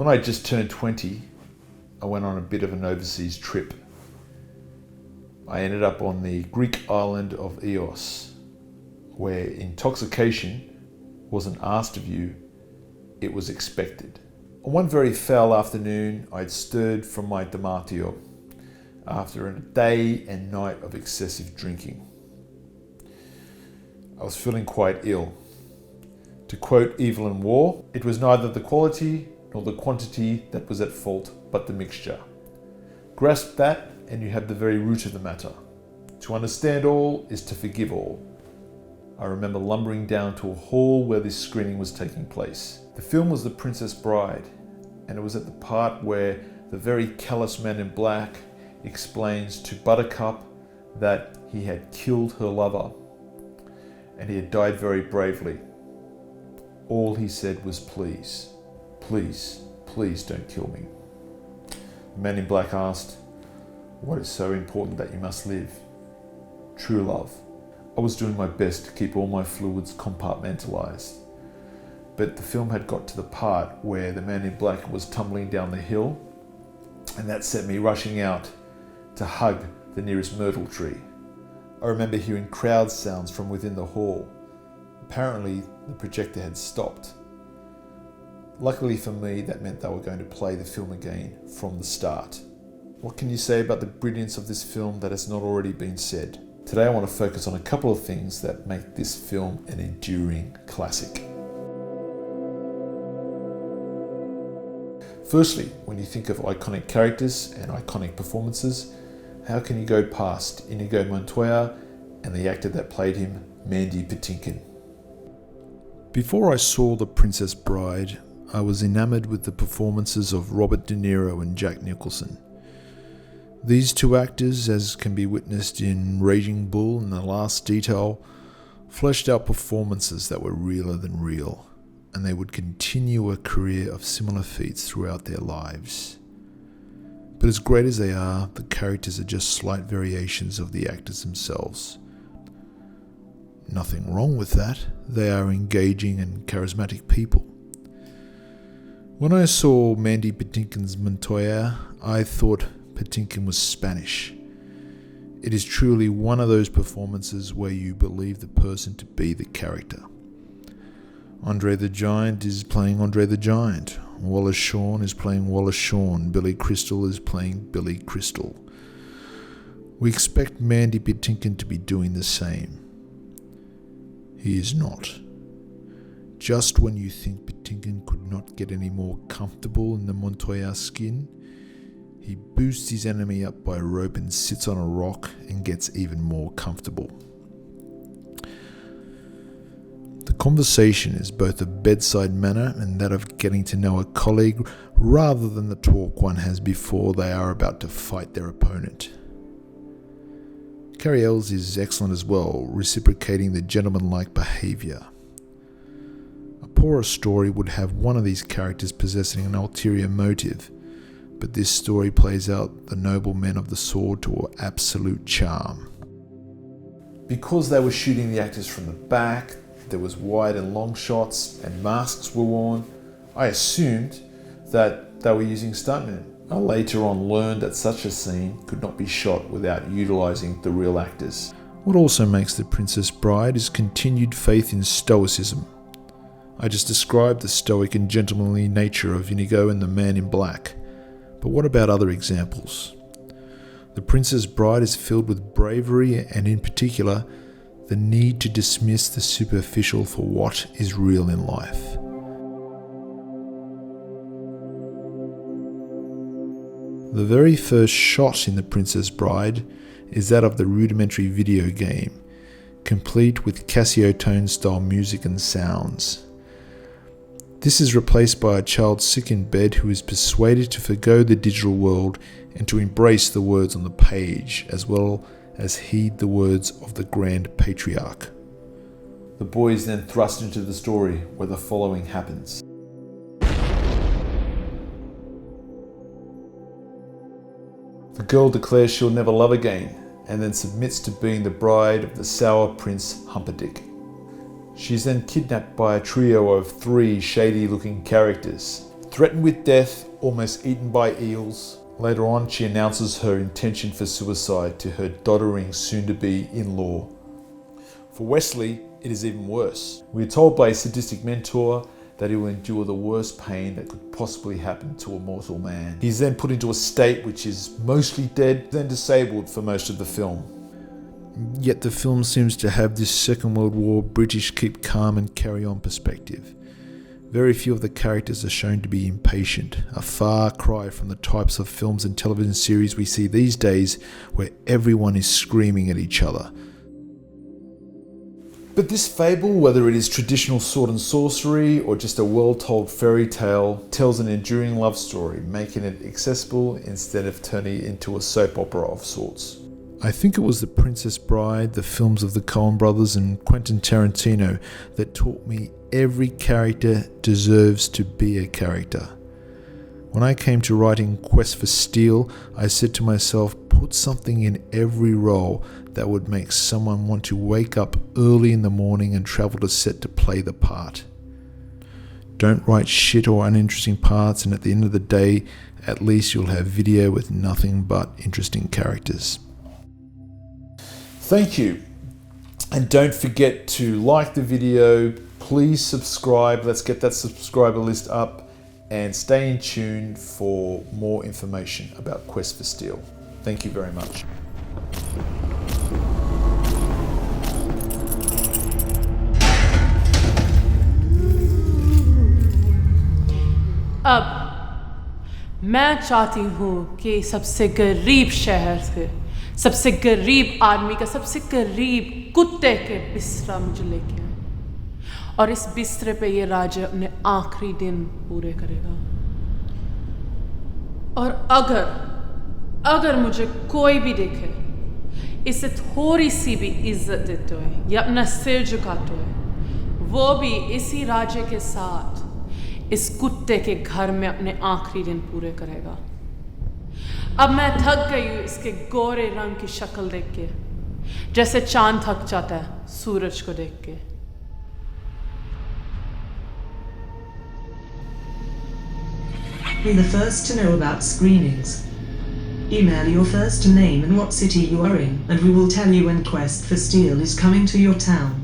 When I just turned 20, I went on a bit of an overseas trip. I ended up on the Greek island of Ios, where intoxication wasn't asked of you, it was expected. On one very foul afternoon, I'd stirred from my damatio after a day and night of excessive drinking. I was feeling quite ill. To quote Evil in War, it was neither the quality nor the quantity that was at fault, but the mixture. Grasp that and you have the very root of the matter. To understand all is to forgive all. I remember lumbering down to a hall where this screening was taking place. The film was The Princess Bride, and it was at the part where the very callous man in black explains to Buttercup that he had killed her lover, and he had died very bravely. All he said was, "Please, please, please don't kill me." The man in black asked, "What is so important that you must live?" "True love." I was doing my best to keep all my fluids compartmentalized, but the film had got to the part where the man in black was tumbling down the hill, and that set me rushing out to hug the nearest myrtle tree. I remember hearing crowd sounds from within the hall. Apparently, the projector had stopped. Luckily for me, that meant they were going to play the film again from the start. What can you say about the brilliance of this film that has not already been said? Today I want to focus on a couple of things that make this film an enduring classic. Firstly, when you think of iconic characters and iconic performances, how can you go past Inigo Montoya and the actor that played him, Mandy Patinkin? Before I saw The Princess Bride, I was enamored with the performances of Robert De Niro and Jack Nicholson. These two actors, as can be witnessed in Raging Bull and The Last Detail, fleshed out performances that were realer than real, and they would continue a career of similar feats throughout their lives. But as great as they are, the characters are just slight variations of the actors themselves. Nothing wrong with that. They are engaging and charismatic people. When I saw Mandy Patinkin's Montoya, I thought Patinkin was Spanish. It is truly one of those performances where you believe the person to be the character. Andre the Giant is playing Andre the Giant. Wallace Shawn is playing Wallace Shawn. Billy Crystal is playing Billy Crystal. We expect Mandy Patinkin to be doing the same. He is not. Just when you think Patinkin could not get any more comfortable in the Montoya skin, he boosts his enemy up by a rope and sits on a rock and gets even more comfortable. The conversation is both a bedside manner and that of getting to know a colleague rather than the talk one has before they are about to fight their opponent. Cary Elwes is excellent as well, reciprocating the gentlemanlike behaviour. A poorer story would have one of these characters possessing an ulterior motive, but this story plays out the noble men of the sword to absolute charm. Because they were shooting the actors from the back, there was wide and long shots and masks were worn, I assumed that they were using stuntmen. I later on learned that such a scene could not be shot without utilising the real actors. What also makes The Princess Bride is continued faith in Stoicism. I just described the stoic and gentlemanly nature of Inigo and the Man in Black. But what about other examples? The Princess Bride is filled with bravery and in particular, the need to dismiss the superficial for what is real in life. The very first shot in The Princess Bride is that of the rudimentary video game, complete with Casio tone-style music and sounds. This is replaced by a child sick in bed who is persuaded to forgo the digital world and to embrace the words on the page, as well as heed the words of the Grand Patriarch. The boy is then thrust into the story where the following happens. The girl declares she'll never love again and then submits to being the bride of the sour Prince Humperdinck. She's then kidnapped by a trio of 3 shady-looking characters. Threatened with death, almost eaten by eels. Later on, she announces her intention for suicide to her doddering soon-to-be in-law. For Wesley, it is even worse. We are told by a sadistic mentor that he will endure the worst pain that could possibly happen to a mortal man. He is then put into a state which is mostly dead, then disabled for most of the film. Yet the film seems to have this Second World War British keep calm and carry on perspective. Very few of the characters are shown to be impatient, a far cry from the types of films and television series we see these days where everyone is screaming at each other. But this fable, whether it is traditional sword and sorcery or just a well-told fairy tale, tells an enduring love story, making it accessible instead of turning it into a soap opera of sorts. I think it was The Princess Bride, the films of the Coen brothers and Quentin Tarantino that taught me every character deserves to be a character. When I came to writing Quest for Steel, I said to myself, put something in every role that would make someone want to wake up early in the morning and travel to set to play the part. Don't write shit or uninteresting parts, and at the end of the day, at least you'll have video with nothing but interesting characters. Thank you. And don't forget to like the video. Please subscribe. Let's get that subscriber list up. And stay in tune for more information about Quest for Steel. Thank you very much. अब मैं चाहती हूँ कि सबसे गरीब शहर से सबसे गरीब आदमी का सबसे गरीब कुत्ते के बिस्तरा मुझे लेके आए और इस बिस्तरे पे ये राजा अपने आखिरी दिन पूरे करेगा। और अगर मुझे कोई भी देखे इसे थोड़ी सी भी इज्जत देते हुए या अपना सिर झुकाते हुए, वो भी इसी राजे के साथ इस कुत्ते के घर में अपने आखिरी दिन पूरे करेगा। अब मैं थक गई हूँ इसके गोरे रंग की शक्ल देख के, जैसे चांद थक जाता है सूरज को देख के। Be the first to know about screenings. Email your first name and what city you are in, and we will tell you when Quest for Steel is coming to your town.